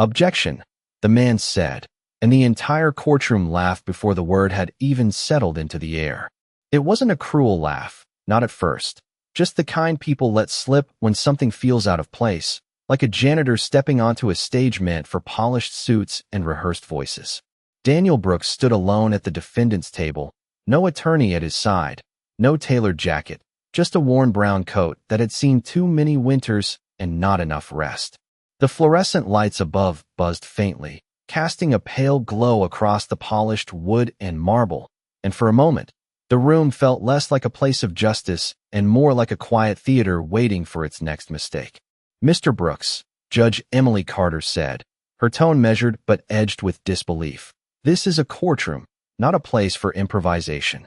"Objection," the man said, and the entire courtroom laughed before the word had even settled into the air. It wasn't a cruel laugh, not at first, just the kind people let slip when something feels out of place, like a janitor stepping onto a stage meant for polished suits and rehearsed voices. Daniel Brooks stood alone at the defendant's table, no attorney at his side, no tailored jacket, just a worn brown coat that had seen too many winters and not enough rest. The fluorescent lights above buzzed faintly, casting a pale glow across the polished wood and marble, and for a moment, the room felt less like a place of justice and more like a quiet theater waiting for its next mistake. "Mr. Brooks," Judge Emily Carter said, her tone measured but edged with disbelief. "This is a courtroom, not a place for improvisation."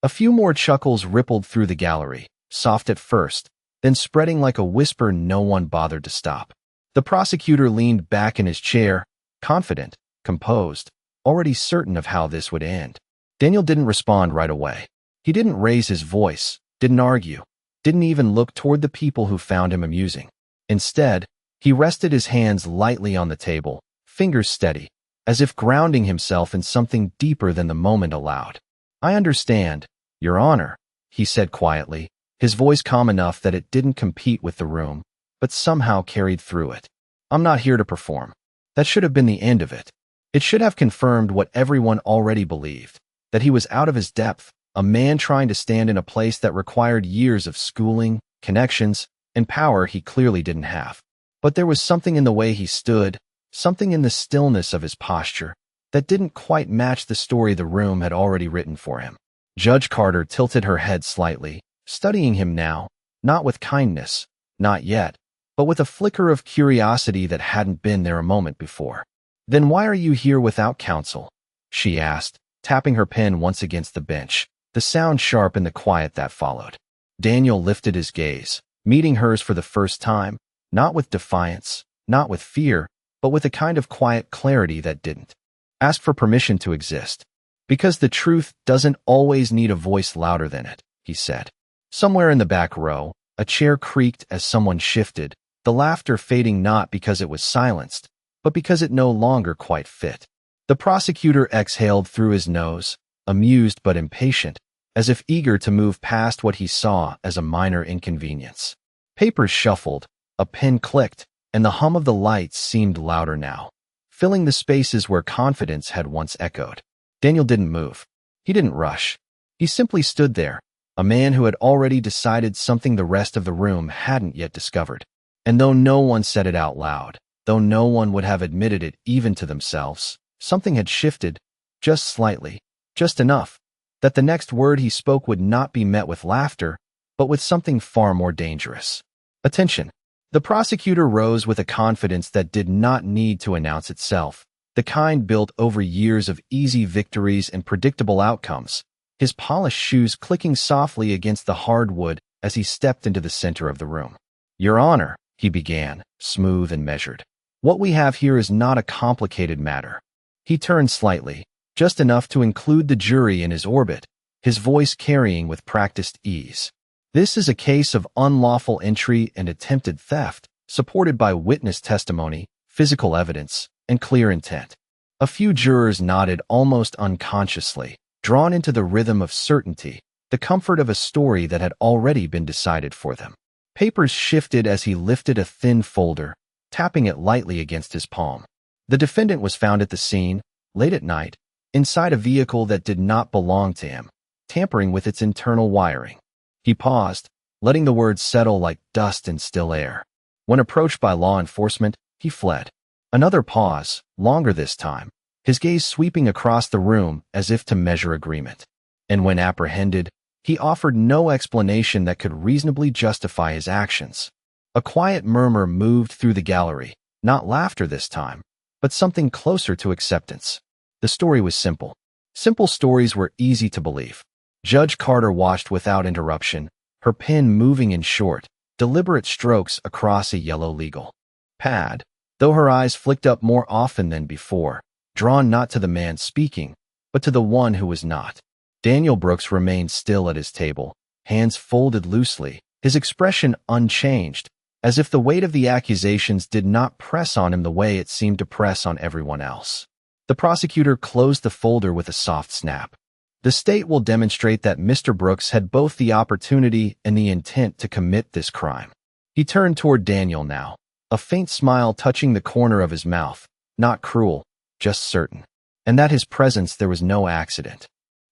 A few more chuckles rippled through the gallery, soft at first, then spreading like a whisper no one bothered to stop. The prosecutor leaned back in his chair, confident, composed, already certain of how this would end. Daniel didn't respond right away. He didn't raise his voice, didn't argue, didn't even look toward the people who found him amusing. Instead, he rested his hands lightly on the table, fingers steady, as if grounding himself in something deeper than the moment allowed. "I understand, Your Honor," he said quietly, his voice calm enough that it didn't compete with the room, but somehow carried through it. "I'm not here to perform." That should have been the end of it. It should have confirmed what everyone already believed, that he was out of his depth, a man trying to stand in a place that required years of schooling, connections, and power he clearly didn't have. But there was something in the way he stood, something in the stillness of his posture, that didn't quite match the story the room had already written for him. Judge Carter tilted her head slightly, studying him now, not with kindness, not yet, but with a flicker of curiosity that hadn't been there a moment before. "Then why are you here without counsel?" she asked, tapping her pen once against the bench, the sound sharp in the quiet that followed. Daniel lifted his gaze, meeting hers for the first time, not with defiance, not with fear, but with a kind of quiet clarity that didn't ask for permission to exist. "Because the truth doesn't always need a voice louder than it," he said. Somewhere in the back row, a chair creaked as someone shifted, the laughter fading not because it was silenced, but because it no longer quite fit. The prosecutor exhaled through his nose, amused but impatient, as if eager to move past what he saw as a minor inconvenience. Papers shuffled, a pen clicked, and the hum of the lights seemed louder now, filling the spaces where confidence had once echoed. Daniel didn't move. He didn't rush. He simply stood there, a man who had already decided something the rest of the room hadn't yet discovered. And though no one said it out loud, though no one would have admitted it even to themselves, something had shifted, just slightly, just enough, that the next word he spoke would not be met with laughter, but with something far more dangerous. "Attention." The prosecutor rose with a confidence that did not need to announce itself, the kind built over years of easy victories and predictable outcomes, his polished shoes clicking softly against the hardwood as he stepped into the center of the room. "Your Honor," he began, smooth and measured, "what we have here is not a complicated matter." He turned slightly, just enough to include the jury in his orbit, his voice carrying with practiced ease. "This is a case of unlawful entry and attempted theft, supported by witness testimony, physical evidence, and clear intent." A few jurors nodded almost unconsciously, drawn into the rhythm of certainty, the comfort of a story that had already been decided for them. Papers shifted as he lifted a thin folder, tapping it lightly against his palm. The defendant was found at the scene, late at night, inside a vehicle that did not belong to him, tampering with its internal wiring. He paused, letting the words settle like dust in still air. When approached by law enforcement, he fled. Another pause, longer this time, his gaze sweeping across the room as if to measure agreement. And when apprehended, he offered no explanation that could reasonably justify his actions. A quiet murmur moved through the gallery, not laughter this time, but something closer to acceptance. The story was simple. Simple stories were easy to believe. Judge Carter watched without interruption, her pen moving in short, deliberate strokes across a yellow legal pad, though her eyes flicked up more often than before, drawn not to the man speaking, but to the one who was not. Daniel Brooks remained still at his table, hands folded loosely, his expression unchanged, as if the weight of the accusations did not press on him the way it seemed to press on everyone else. The prosecutor closed the folder with a soft snap. The state will demonstrate that Mr. Brooks had both the opportunity and the intent to commit this crime. He turned toward Daniel now, a faint smile touching the corner of his mouth, not cruel, just certain. And that his presence there was no accident.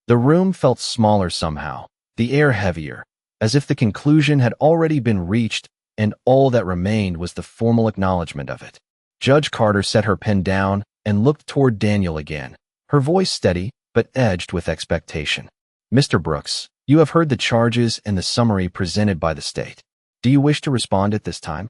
The room felt smaller somehow, the air heavier, as if the conclusion had already been reached and all that remained was the formal acknowledgement of it. Judge Carter set her pen down and looked toward Daniel again, her voice steady but edged with expectation. Mr. Brooks, you have heard the charges and the summary presented by the state. Do you wish to respond at this time?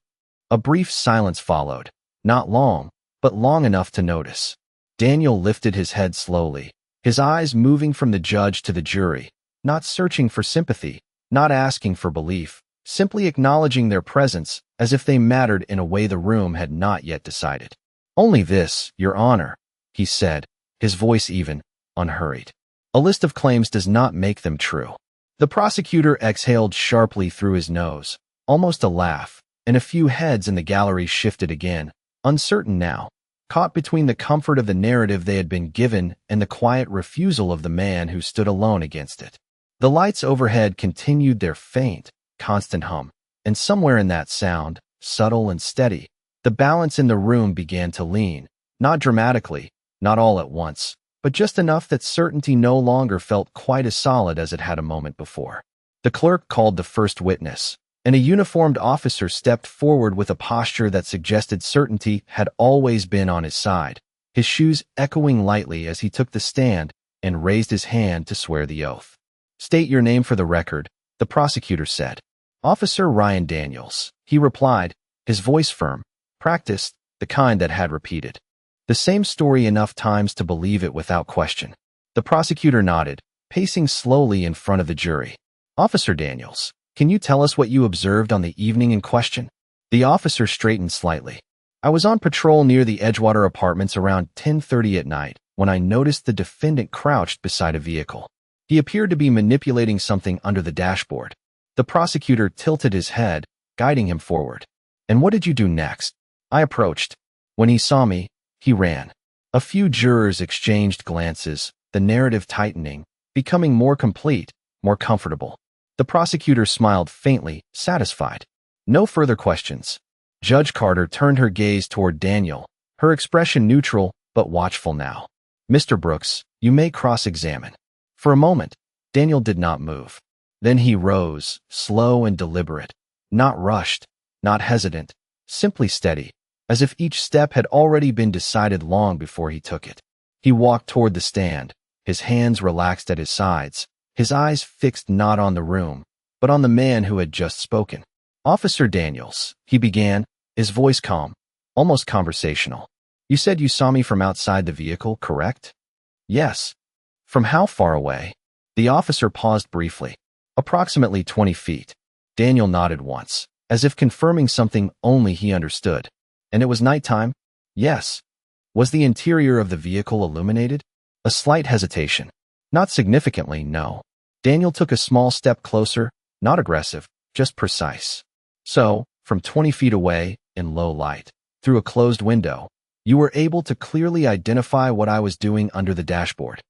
A brief silence followed, not long, but long enough to notice. Daniel lifted his head slowly, his eyes moving from the judge to the jury, not searching for sympathy, not asking for belief, simply acknowledging their presence as if they mattered in a way the room had not yet decided. Only this, Your Honor, he said, his voice even, unhurried. A list of claims does not make them true. The prosecutor exhaled sharply through his nose, almost a laugh, and a few heads in the gallery shifted again, uncertain now, caught between the comfort of the narrative they had been given and the quiet refusal of the man who stood alone against it. The lights overhead continued their faint, constant hum, and somewhere in that sound, subtle and steady, the balance in the room began to lean, not dramatically, not all at once, but just enough that certainty no longer felt quite as solid as it had a moment before. The clerk called the first witness, and a uniformed officer stepped forward with a posture that suggested certainty had always been on his side, his shoes echoing lightly as he took the stand and raised his hand to swear the oath. State your name for the record, the prosecutor said. Officer Ryan Daniels, he replied, his voice firm, practiced, the kind that had repeated the same story enough times to believe it without question. The prosecutor nodded, pacing slowly in front of the jury. Officer Daniels, can you tell us what you observed on the evening in question? The officer straightened slightly. I was on patrol near the Edgewater apartments around 10:30 at night when I noticed the defendant crouched beside a vehicle. He appeared to be manipulating something under the dashboard. The prosecutor tilted his head, guiding him forward. And what did you do next? I approached. When he saw me, he ran. A few jurors exchanged glances, the narrative tightening, becoming more complete, more comfortable. The prosecutor smiled faintly, satisfied. No further questions. Judge Carter turned her gaze toward Daniel, her expression neutral but watchful now. Mr. Brooks, you may cross-examine. For a moment, Daniel did not move. Then he rose, slow and deliberate, not rushed, not hesitant, simply steady, as if each step had already been decided long before he took it. He walked toward the stand, his hands relaxed at his sides, his eyes fixed not on the room, but on the man who had just spoken. Officer Daniels, he began, his voice calm, almost conversational. You said you saw me from outside the vehicle, correct? Yes. From how far away? The officer paused briefly. Approximately 20 feet. Daniel nodded once, as if confirming something only he understood. And it was nighttime? Yes. Was the interior of the vehicle illuminated? A slight hesitation. Not significantly, no. Daniel took a small step closer, not aggressive, just precise. So, from 20 feet away, in low light, through a closed window, you were able to clearly identify what I was doing under the dashboard.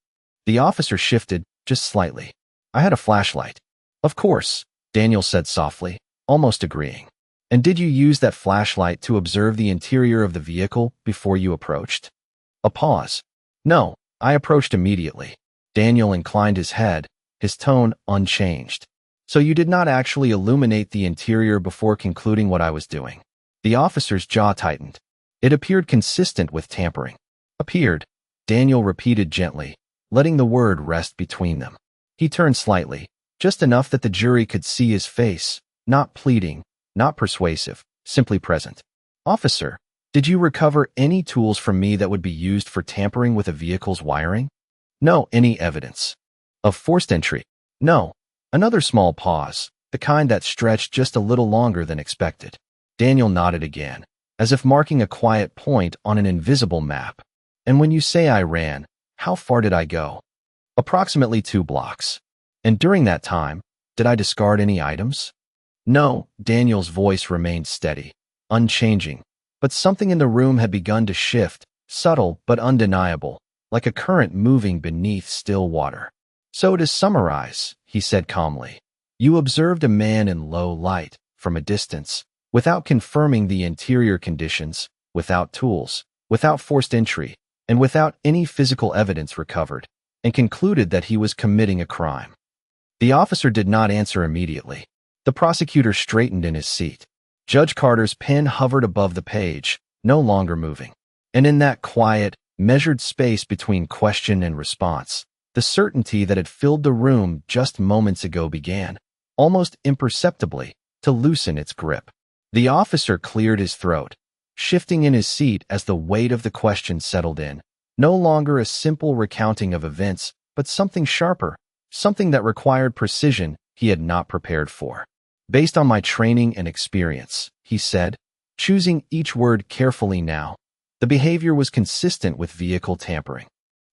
The officer shifted, just slightly. I had a flashlight. Of course, Daniel said softly, almost agreeing. And did you use that flashlight to observe the interior of the vehicle before you approached? A pause. No, I approached immediately. Daniel inclined his head, his tone unchanged. So you did not actually illuminate the interior before concluding what I was doing. The officer's jaw tightened. It appeared consistent with tampering. Appeared, Daniel repeated gently, letting the word rest between them. He turned slightly, just enough that the jury could see his face, not pleading, not persuasive, simply present. Officer, did you recover any tools from me that would be used for tampering with a vehicle's wiring? No. Any evidence of forced entry? No. Another small pause, the kind that stretched just a little longer than expected. Daniel nodded again, as if marking a quiet point on an invisible map. And when you say I ran, how far did I go? Approximately 2 blocks. And during that time, did I discard any items? No, Daniel's voice remained steady, unchanging. But something in the room had begun to shift, subtle but undeniable, like a current moving beneath still water. So to summarize, he said calmly, you observed a man in low light, from a distance, without confirming the interior conditions, without tools, without forced entry, and without any physical evidence recovered, and concluded that he was committing a crime. The officer did not answer immediately. The prosecutor straightened in his seat. Judge Carter's pen hovered above the page, no longer moving. And in that quiet, measured space between question and response, the certainty that had filled the room just moments ago began, almost imperceptibly, to loosen its grip. The officer cleared his throat, shifting in his seat as the weight of the question settled in. No longer a simple recounting of events, but something sharper, something that required precision he had not prepared for. Based on my training and experience, he said, choosing each word carefully now, the behavior was consistent with vehicle tampering.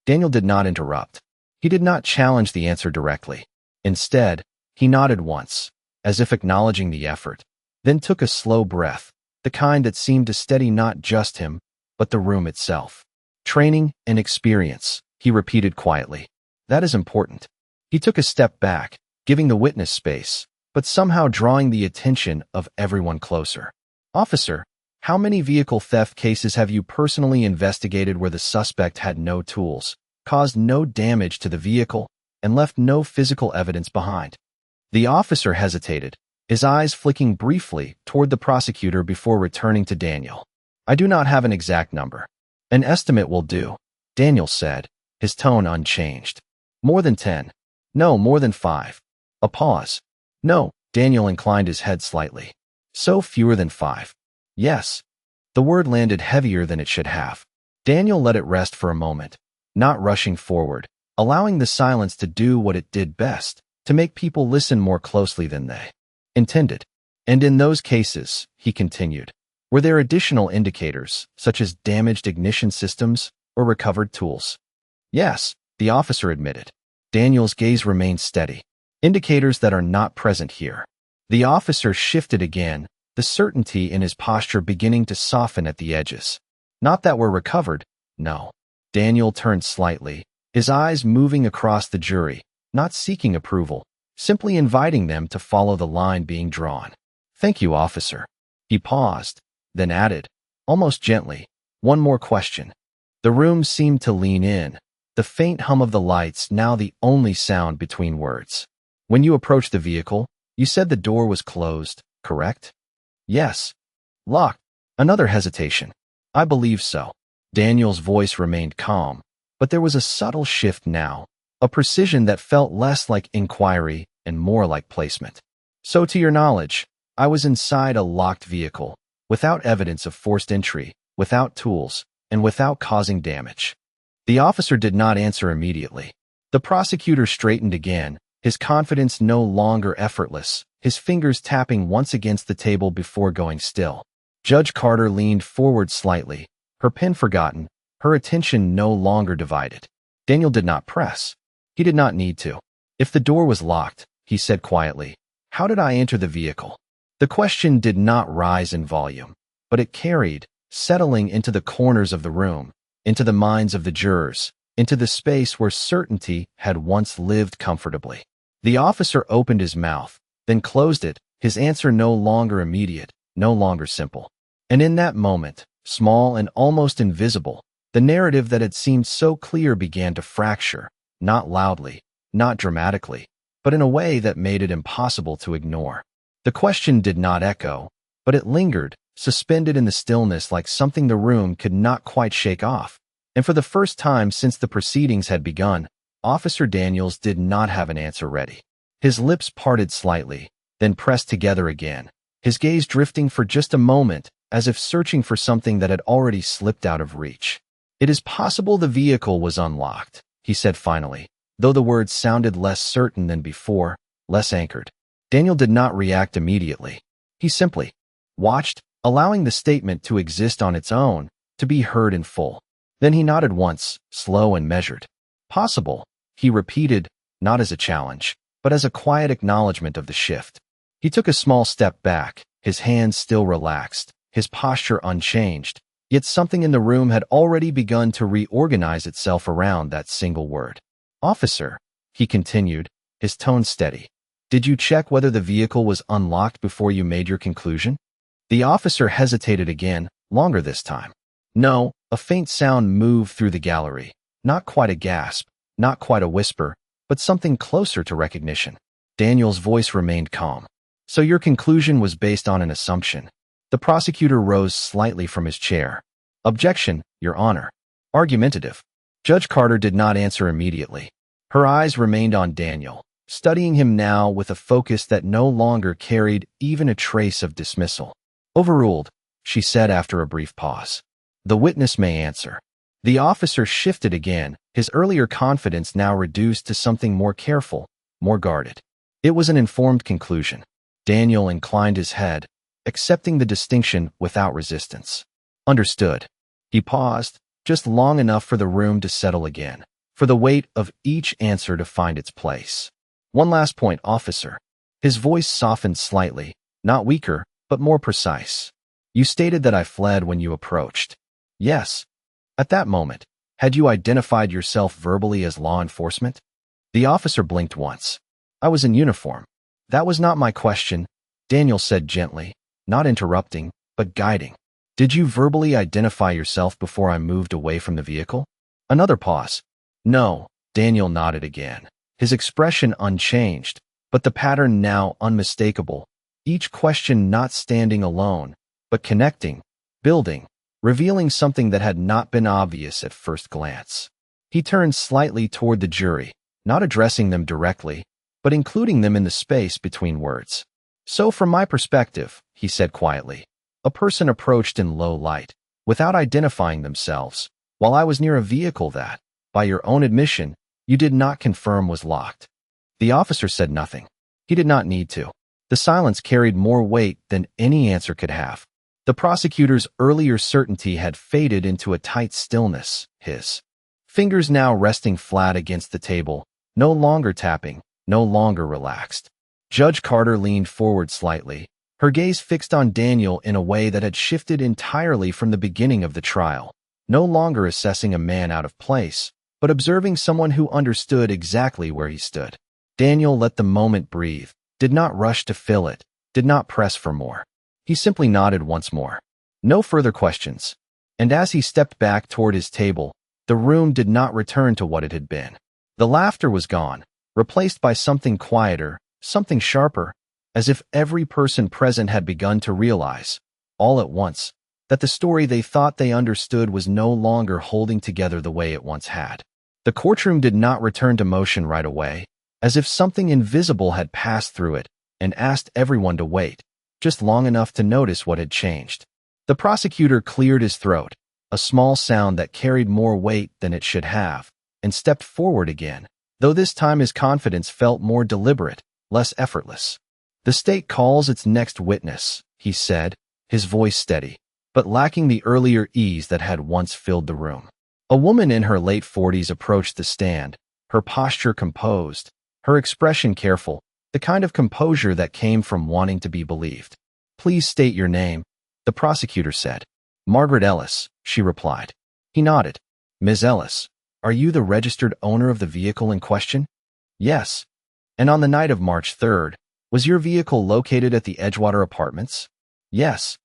Daniel did not interrupt. He did not challenge the answer directly. Instead, he nodded once, as if acknowledging the effort, then took a slow breath, the kind that seemed to steady not just him, but the room itself. Training and experience, he repeated quietly. That is important. He took a step back, giving the witness space, but somehow drawing the attention of everyone closer. Officer, how many vehicle theft cases have you personally investigated where the suspect had no tools, caused no damage to the vehicle, and left no physical evidence behind? The officer hesitated, his eyes flicking briefly toward the prosecutor before returning to Daniel. I do not have an exact number. An estimate will do, Daniel said, his tone unchanged. More than 10. No, more than 5. A pause. No, Daniel inclined his head slightly. So fewer than 5. Yes. The word landed heavier than it should have. Daniel let it rest for a moment, not rushing forward, allowing the silence to do what it did best, to make people listen more closely than they intended. And in those cases, he continued, were there additional indicators, such as damaged ignition systems or recovered tools? Yes, the officer admitted. Daniel's gaze remained steady. Indicators that are not present here. The officer shifted again, the certainty in his posture beginning to soften at the edges. Not that were recovered, no. Daniel turned slightly, his eyes moving across the jury, not seeking approval, simply inviting them to follow the line being drawn. Thank you, officer. He paused, then added, almost gently, one more question. The room seemed to lean in, the faint hum of the lights now the only sound between words. When you approached the vehicle, you said the door was closed, correct? Yes. Locked. Another hesitation. I believe so. Daniel's voice remained calm, but there was a subtle shift now, a precision that felt less like inquiry and more like placement. So to your knowledge, I was inside a locked vehicle, without evidence of forced entry, without tools, and without causing damage. The officer did not answer immediately. The prosecutor straightened again, his confidence no longer effortless, his fingers tapping once against the table before going still. Judge Carter leaned forward slightly, her pen forgotten, her attention no longer divided. Daniel did not press. He did not need to. If the door was locked, he said quietly, how did I enter the vehicle? The question did not rise in volume, but it carried, settling into the corners of the room, into the minds of the jurors, into the space where certainty had once lived comfortably. The officer opened his mouth, then closed it, his answer no longer immediate, no longer simple. And in that moment, small and almost invisible, the narrative that had seemed so clear began to fracture, not loudly, not dramatically, but in a way that made it impossible to ignore. The question did not echo, but it lingered, suspended in the stillness like something the room could not quite shake off. And for the first time since the proceedings had begun, Officer Daniels did not have an answer ready. His lips parted slightly, then pressed together again, his gaze drifting for just a moment, as if searching for something that had already slipped out of reach. It is possible the vehicle was unlocked, he said finally, though the words sounded less certain than before, less anchored. Daniel did not react immediately. He simply watched, allowing the statement to exist on its own, to be heard in full. Then he nodded once, slow and measured. Possible, he repeated, not as a challenge, but as a quiet acknowledgement of the shift. He took a small step back, his hands still relaxed, his posture unchanged, yet something in the room had already begun to reorganize itself around that single word. "Officer," he continued, his tone steady, "did you check whether the vehicle was unlocked before you made your conclusion?" The officer hesitated again, longer this time. "No," a faint sound moved through the gallery. Not quite a gasp, not quite a whisper, but something closer to recognition. Daniel's voice remained calm. "So your conclusion was based on an assumption." The prosecutor rose slightly from his chair. "Objection, Your Honor." Argumentative. Judge Carter did not answer immediately. Her eyes remained on Daniel, studying him now with a focus that no longer carried even a trace of dismissal. "Overruled," she said after a brief pause. "The witness may answer." The officer shifted again, his earlier confidence now reduced to something more careful, more guarded. It was an informed conclusion. Daniel inclined his head, accepting the distinction without resistance. "Understood." He paused, just long enough for the room to settle again, for the weight of each answer to find its place. "One last point, officer." His voice softened slightly, not weaker, but more precise. "You stated that I fled when you approached." "Yes." "At that moment, had you identified yourself verbally as law enforcement?" The officer blinked once. "I was in uniform." "That was not my question," Daniel said gently, not interrupting, but guiding. "Did you verbally identify yourself before I moved away from the vehicle?" Another pause. "No," Daniel nodded again, his expression unchanged, but the pattern now unmistakable, each question not standing alone, but connecting, building, revealing something that had not been obvious at first glance. He turned slightly toward the jury, not addressing them directly, but including them in the space between words. "So from my perspective," he said quietly, "a person approached in low light, without identifying themselves, while I was near a vehicle that, by your own admission, you did not confirm was locked." The officer said nothing. He did not need to. The silence carried more weight than any answer could have. The prosecutor's earlier certainty had faded into a tight stillness, his fingers now resting flat against the table, no longer tapping, no longer relaxed. Judge Carter leaned forward slightly, her gaze fixed on Daniel in a way that had shifted entirely from the beginning of the trial, no longer assessing a man out of place, but observing someone who understood exactly where he stood. Daniel let the moment breathe, did not rush to fill it, did not press for more. He simply nodded once more. No further questions. And as he stepped back toward his table, the room did not return to what it had been. The laughter was gone, replaced by something quieter, something sharper, as if every person present had begun to realize, all at once, that the story they thought they understood was no longer holding together the way it once had. The courtroom did not return to motion right away, as if something invisible had passed through it and asked everyone to wait, just long enough to notice what had changed. The prosecutor cleared his throat, a small sound that carried more weight than it should have, and stepped forward again, though this time his confidence felt more deliberate, less effortless. "The state calls its next witness," he said, his voice steady, but lacking the earlier ease that had once filled the room. A woman in her late 40s approached the stand, her posture composed, her expression careful, the kind of composure that came from wanting to be believed. "Please state your name," the prosecutor said. "Margaret Ellis," she replied. He nodded. "Ms. Ellis, are you the registered owner of the vehicle in question?" "Yes." "And on the night of March 3rd, was your vehicle located at the Edgewater Apartments?" "Yes."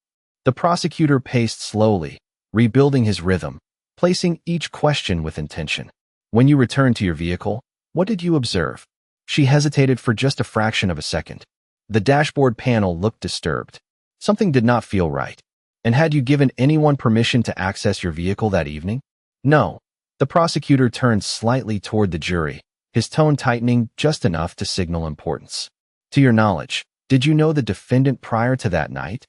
The prosecutor paced slowly, rebuilding his rhythm, placing each question with intention. "When you returned to your vehicle, what did you observe?" She hesitated for just a fraction of a second. The dashboard panel looked disturbed. Something did not feel right. "And had you given anyone permission to access your vehicle that evening?" "No." The prosecutor turned slightly toward the jury, his tone tightening just enough to signal importance. "To your knowledge, did you know the defendant prior to that night?"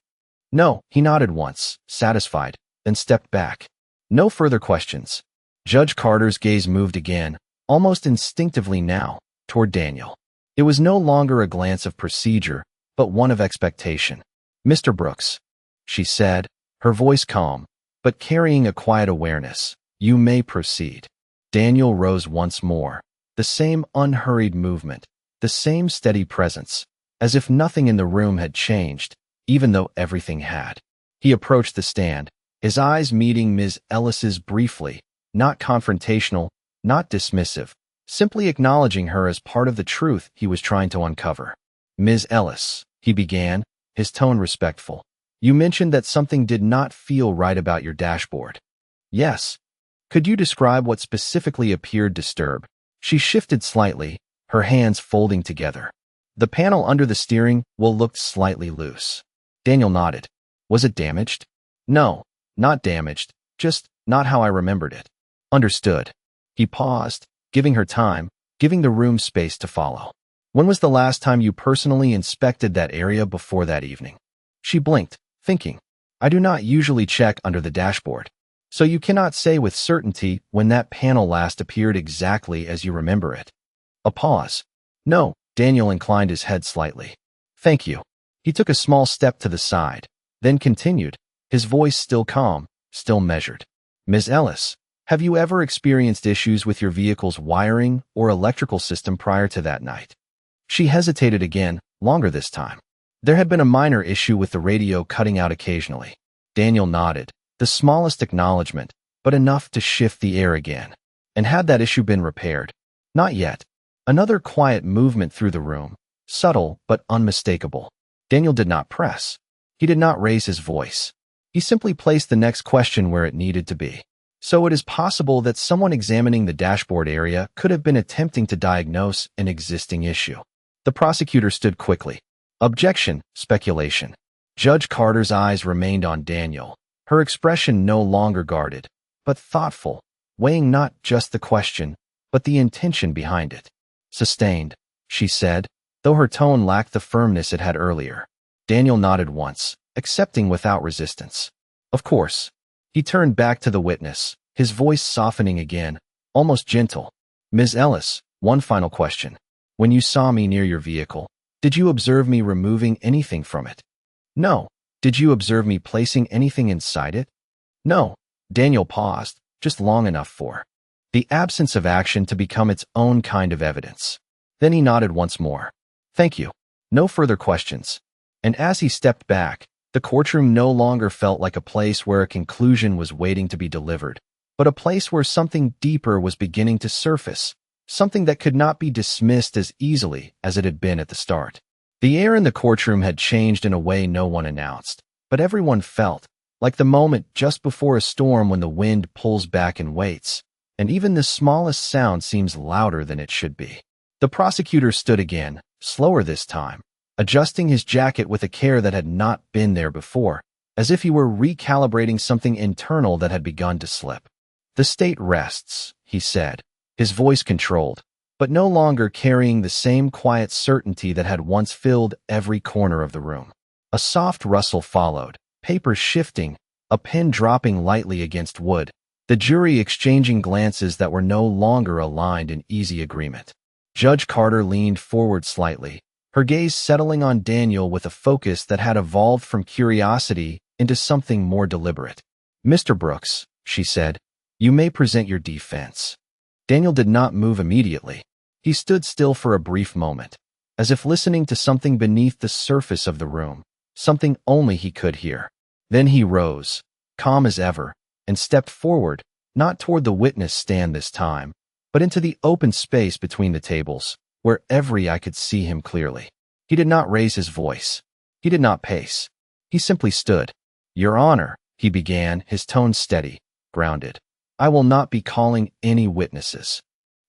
"No." He nodded once, satisfied, then stepped back. No further questions. Judge Carter's gaze moved again, almost instinctively now, toward Daniel. It was no longer a glance of procedure, but one of expectation. "Mr. Brooks," she said, her voice calm, but carrying a quiet awareness, "you may proceed." Daniel rose once more, the same unhurried movement, the same steady presence, as if nothing in the room had changed, even though everything had. He approached the stand, his eyes meeting Ms. Ellis's briefly, not confrontational, not dismissive, simply acknowledging her as part of the truth he was trying to uncover. "Ms. Ellis," he began, his tone respectful. "You mentioned that something did not feel right about your dashboard." "Yes." "Could you describe what specifically appeared disturbed?" She shifted slightly, her hands folding together. "The panel under the steering wheel looked slightly loose." Daniel nodded. "Was it damaged?" "No, not damaged, just not how I remembered it." "Understood." He paused, giving her time, giving the room space to follow. "When was the last time you personally inspected that area before that evening?" She blinked, thinking. "I do not usually check under the dashboard. So you cannot say with certainty when that panel last appeared exactly as you remember it." A pause. "No." Daniel inclined his head slightly. "Thank you." He took a small step to the side, then continued, his voice still calm, still measured. "Ms. Ellis, have you ever experienced issues with your vehicle's wiring or electrical system prior to that night?" She hesitated again, longer this time. There had been a minor issue with the radio cutting out occasionally. Daniel nodded, the smallest acknowledgement, but enough to shift the air again. "And had that issue been repaired?" "Not yet." Another quiet movement through the room, subtle but unmistakable. Daniel did not press. He did not raise his voice. He simply placed the next question where it needed to be. "So it is possible that someone examining the dashboard area could have been attempting to diagnose an existing issue." The prosecutor stood quickly. "Objection, speculation." Judge Carter's eyes remained on Daniel, her expression no longer guarded, but thoughtful, weighing not just the question, but the intention behind it. "Sustained," she said, though her tone lacked the firmness it had earlier. Daniel nodded once, accepting without resistance. "Of course." He turned back to the witness, his voice softening again, almost gentle. "Ms. Ellis, one final question. When you saw me near your vehicle, did you observe me removing anything from it?" "No." "Did you observe me placing anything inside it?" "No." Daniel paused, just long enough for the absence of action to become its own kind of evidence. Then he nodded once more. "Thank you. No further questions." And as he stepped back, the courtroom no longer felt like a place where a conclusion was waiting to be delivered, but a place where something deeper was beginning to surface, something that could not be dismissed as easily as it had been at the start. The air in the courtroom had changed in a way no one announced, but everyone felt, like the moment just before a storm when the wind pulls back and waits, and even the smallest sound seems louder than it should be. The prosecutor stood again, slower this time, adjusting his jacket with a care that had not been there before, as if he were recalibrating something internal that had begun to slip. "The state rests," he said, his voice controlled, but no longer carrying the same quiet certainty that had once filled every corner of the room. A soft rustle followed, papers shifting, a pen dropping lightly against wood, the jury exchanging glances that were no longer aligned in easy agreement. Judge Carter leaned forward slightly, her gaze settling on Daniel with a focus that had evolved from curiosity into something more deliberate. "Mr. Brooks," she said, "you may present your defense." Daniel did not move immediately. He stood still for a brief moment, as if listening to something beneath the surface of the room, something only he could hear. Then he rose, calm as ever, and stepped forward, not toward the witness stand this time, but into the open space between the tables, where every eye could see him clearly. He did not raise his voice. He did not pace. He simply stood. "Your Honor," he began, his tone steady, grounded. "I will not be calling any witnesses."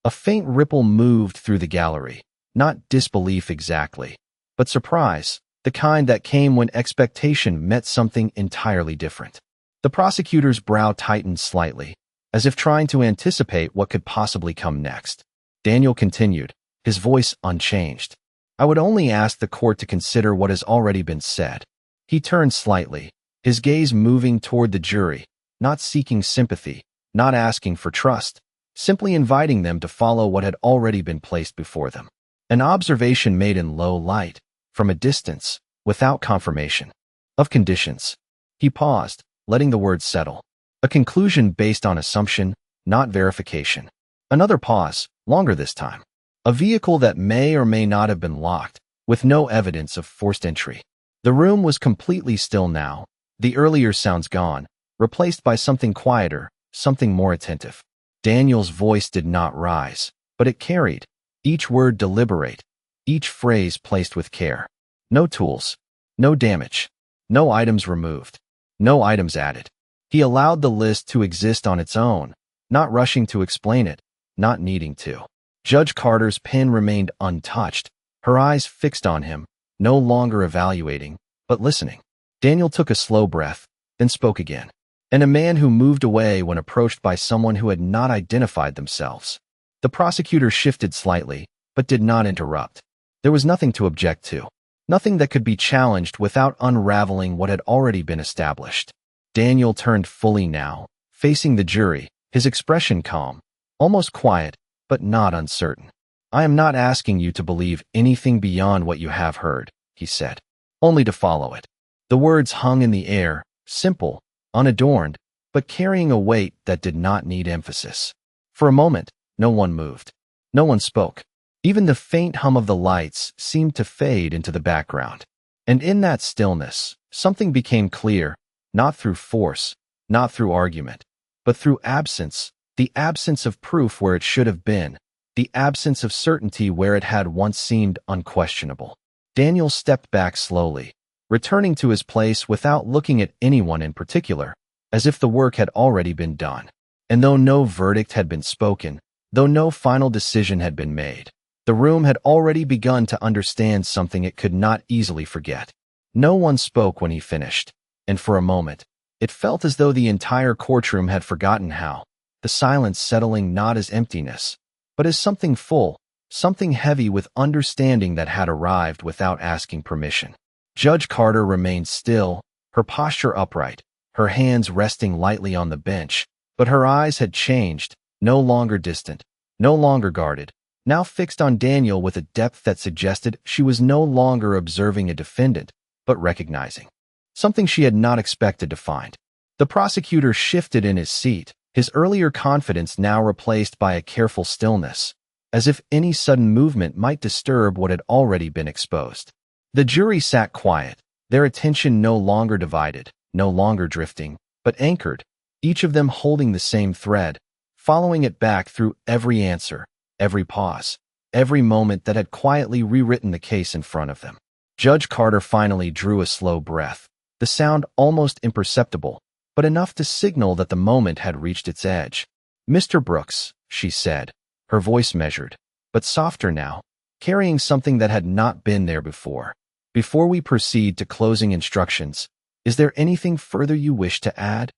A faint ripple moved through the gallery, not disbelief exactly, but surprise, the kind that came when expectation met something entirely different. The prosecutor's brow tightened slightly, as if trying to anticipate what could possibly come next. Daniel continued, his voice unchanged. "I would only ask the court to consider what has already been said." He turned slightly, his gaze moving toward the jury, not seeking sympathy, not asking for trust, simply inviting them to follow what had already been placed before them. An observation made in low light, from a distance, without confirmation. Of conditions. He paused, letting the words settle. A conclusion based on assumption, not verification. Another pause, longer this time. A vehicle that may or may not have been locked, with no evidence of forced entry. The room was completely still now, the earlier sounds gone, replaced by something quieter, something more attentive. Daniel's voice did not rise, but it carried, each word deliberate, each phrase placed with care. No tools, no damage, no items removed, no items added. He allowed the list to exist on its own, not rushing to explain it, not needing to. Judge Carter's pen remained untouched, her eyes fixed on him, no longer evaluating, but listening. Daniel took a slow breath, then spoke again. And a man who moved away when approached by someone who had not identified themselves. The prosecutor shifted slightly, but did not interrupt. There was nothing to object to, nothing that could be challenged without unraveling what had already been established. Daniel turned fully now, facing the jury, his expression calm, almost quiet, but not uncertain. I am not asking you to believe anything beyond what you have heard, he said, only to follow it. The words hung in the air, simple, unadorned, but carrying a weight that did not need emphasis. For a moment, no one moved. No one spoke. Even the faint hum of the lights seemed to fade into the background. And in that stillness, something became clear, not through force, not through argument, but through absence, the absence of proof where it should have been, the absence of certainty where it had once seemed unquestionable. Daniel stepped back slowly, returning to his place without looking at anyone in particular, as if the work had already been done. And though no verdict had been spoken, though no final decision had been made, the room had already begun to understand something it could not easily forget. No one spoke when he finished, and for a moment, it felt as though the entire courtroom had forgotten how, the silence settling not as emptiness, but as something full, something heavy with understanding that had arrived without asking permission. Judge Carter remained still, her posture upright, her hands resting lightly on the bench, but her eyes had changed, no longer distant, no longer guarded, now fixed on Daniel with a depth that suggested she was no longer observing a defendant, but recognizing something she had not expected to find. The prosecutor shifted in his seat, his earlier confidence now replaced by a careful stillness, as if any sudden movement might disturb what had already been exposed. The jury sat quiet, their attention no longer divided, no longer drifting, but anchored, each of them holding the same thread, following it back through every answer, every pause, every moment that had quietly rewritten the case in front of them. Judge Carter finally drew a slow breath, the sound almost imperceptible, but enough to signal that the moment had reached its edge. Mr. Brooks, she said, her voice measured, but softer now, carrying something that had not been there before. Before we proceed to closing instructions, is there anything further you wish to add?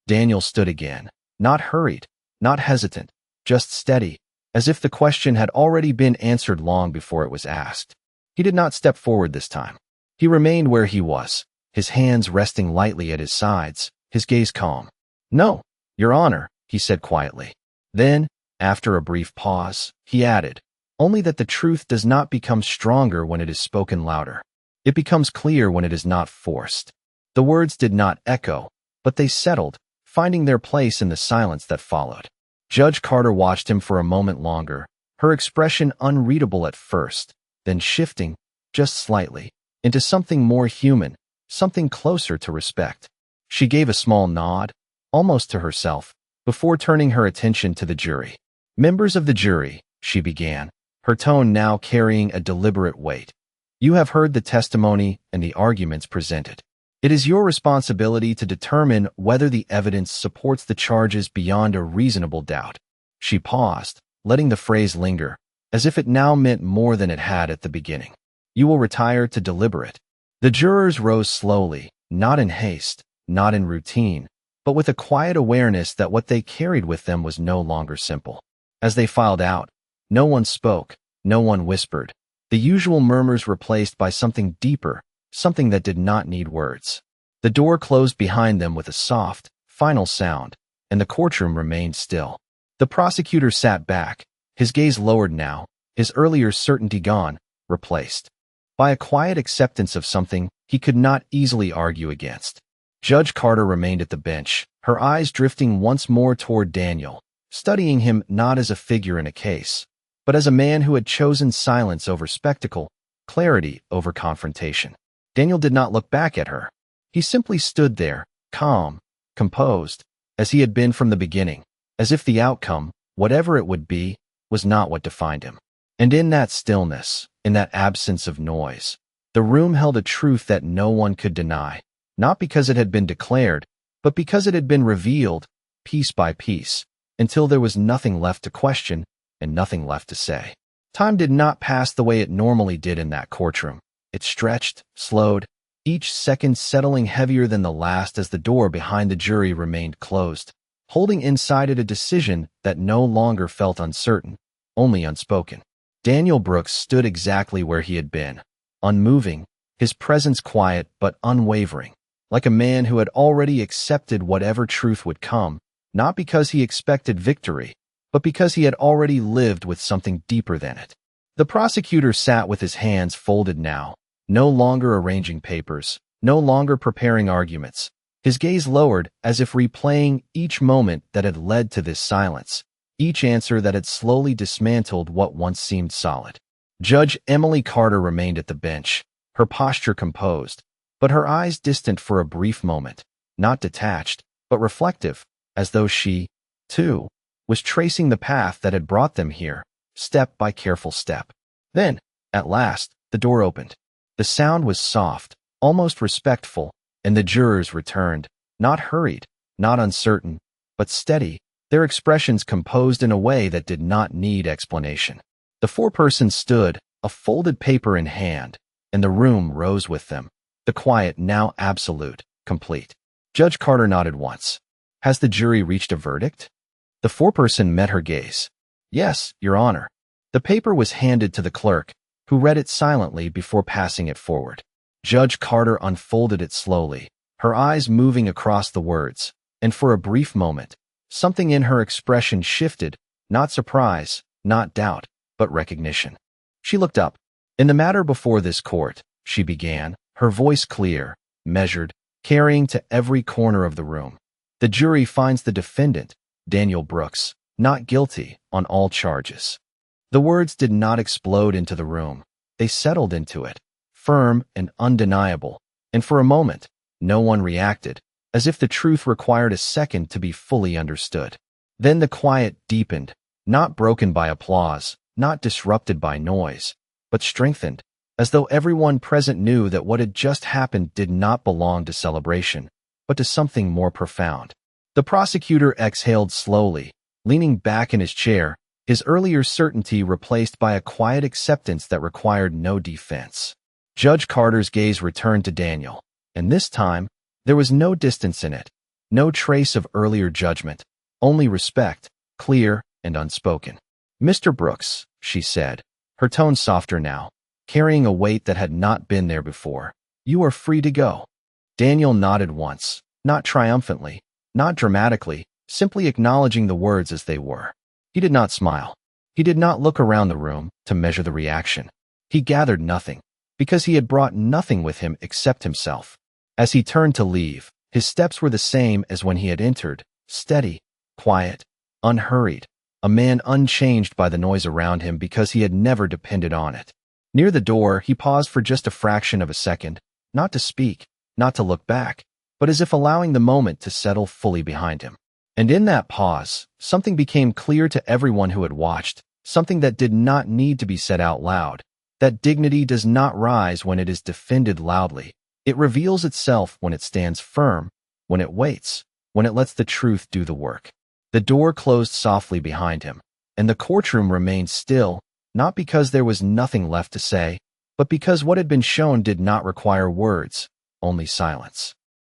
Daniel stood again, not hurried, not hesitant, just steady, as if the question had already been answered long before it was asked. He did not step forward this time. He remained where he was, his hands resting lightly at his sides, his gaze calm. No, Your Honor, he said quietly. Then, after a brief pause, he added, only that the truth does not become stronger when it is spoken louder. It becomes clear when it is not forced. The words did not echo, but they settled, finding their place in the silence that followed. Judge Carter watched him for a moment longer, her expression unreadable at first, then shifting, just slightly, into something more human, something closer to respect. She gave a small nod, almost to herself, before turning her attention to the jury. Members of the jury, she began, her tone now carrying a deliberate weight. You have heard the testimony and the arguments presented. It is your responsibility to determine whether the evidence supports the charges beyond a reasonable doubt. She paused, letting the phrase linger, as if it now meant more than it had at the beginning. You will retire to deliberate. The jurors rose slowly, not in haste, not in routine, but with a quiet awareness that what they carried with them was no longer simple. As they filed out, no one spoke, no one whispered, the usual murmurs replaced by something deeper, something that did not need words. The door closed behind them with a soft, final sound, and the courtroom remained still. The prosecutor sat back, his gaze lowered now, his earlier certainty gone, replaced by a quiet acceptance of something he could not easily argue against. Judge Carter remained at the bench, her eyes drifting once more toward Daniel, studying him not as a figure in a case, but as a man who had chosen silence over spectacle, clarity over confrontation. Daniel did not look back at her. He simply stood there, calm, composed, as he had been from the beginning, as if the outcome, whatever it would be, was not what defined him. And in that stillness, in that absence of noise, the room held a truth that no one could deny, not because it had been declared, but because it had been revealed, piece by piece, until there was nothing left to question and nothing left to say. Time did not pass the way it normally did in that courtroom. It stretched, slowed, each second settling heavier than the last as the door behind the jury remained closed, holding inside it a decision that no longer felt uncertain, only unspoken. Daniel Brooks stood exactly where he had been, unmoving, his presence quiet but unwavering, like a man who had already accepted whatever truth would come, not because he expected victory, but because he had already lived with something deeper than it. The prosecutor sat with his hands folded now, no longer arranging papers, no longer preparing arguments, his gaze lowered as if replaying each moment that had led to this silence, each answer that had slowly dismantled what once seemed solid. Judge Emily Carter remained at the bench, her posture composed, but her eyes distant for a brief moment, not detached, but reflective, as though she, too, was tracing the path that had brought them here, step by careful step. Then, at last, the door opened. The sound was soft, almost respectful, and the jurors returned, not hurried, not uncertain, but steady, their expressions composed in a way that did not need explanation. The four persons stood, a folded paper in hand, and the room rose with them, the quiet now absolute, complete. Judge Carter nodded once. Has the jury reached a verdict? The foreperson met her gaze. Yes, Your Honor. The paper was handed to the clerk, who read it silently before passing it forward. Judge Carter unfolded it slowly, her eyes moving across the words, and for a brief moment, something in her expression shifted, not surprise, not doubt, but recognition. She looked up. In the matter before this court, she began, her voice clear, measured, carrying to every corner of the room. The jury finds the defendant, Daniel Brooks, not guilty on all charges. The words did not explode into the room. They settled into it, firm and undeniable, and for a moment, no one reacted, as if the truth required a second to be fully understood. Then the quiet deepened, not broken by applause, not disrupted by noise, but strengthened, as though everyone present knew that what had just happened did not belong to celebration, but to something more profound. The prosecutor exhaled slowly, leaning back in his chair, his earlier certainty replaced by a quiet acceptance that required no defense. Judge Carter's gaze returned to Daniel, and this time, there was no distance in it, no trace of earlier judgment, only respect, clear and unspoken. Mr. Brooks, she said, her tone softer now, carrying a weight that had not been there before. You are free to go. Daniel nodded once, not triumphantly, not dramatically, simply acknowledging the words as they were. He did not smile. He did not look around the room to measure the reaction. He gathered nothing, because he had brought nothing with him except himself. As he turned to leave, his steps were the same as when he had entered, steady, quiet, unhurried, a man unchanged by the noise around him because he had never depended on it. Near the door, he paused for just a fraction of a second, not to speak, not to look back, but as if allowing the moment to settle fully behind him. And in that pause, something became clear to everyone who had watched, something that did not need to be said out loud, that dignity does not rise when it is defended loudly. It reveals itself when it stands firm, when it waits, when it lets the truth do the work. The door closed softly behind him, and the courtroom remained still, not because there was nothing left to say, but because what had been shown did not require words, only silence.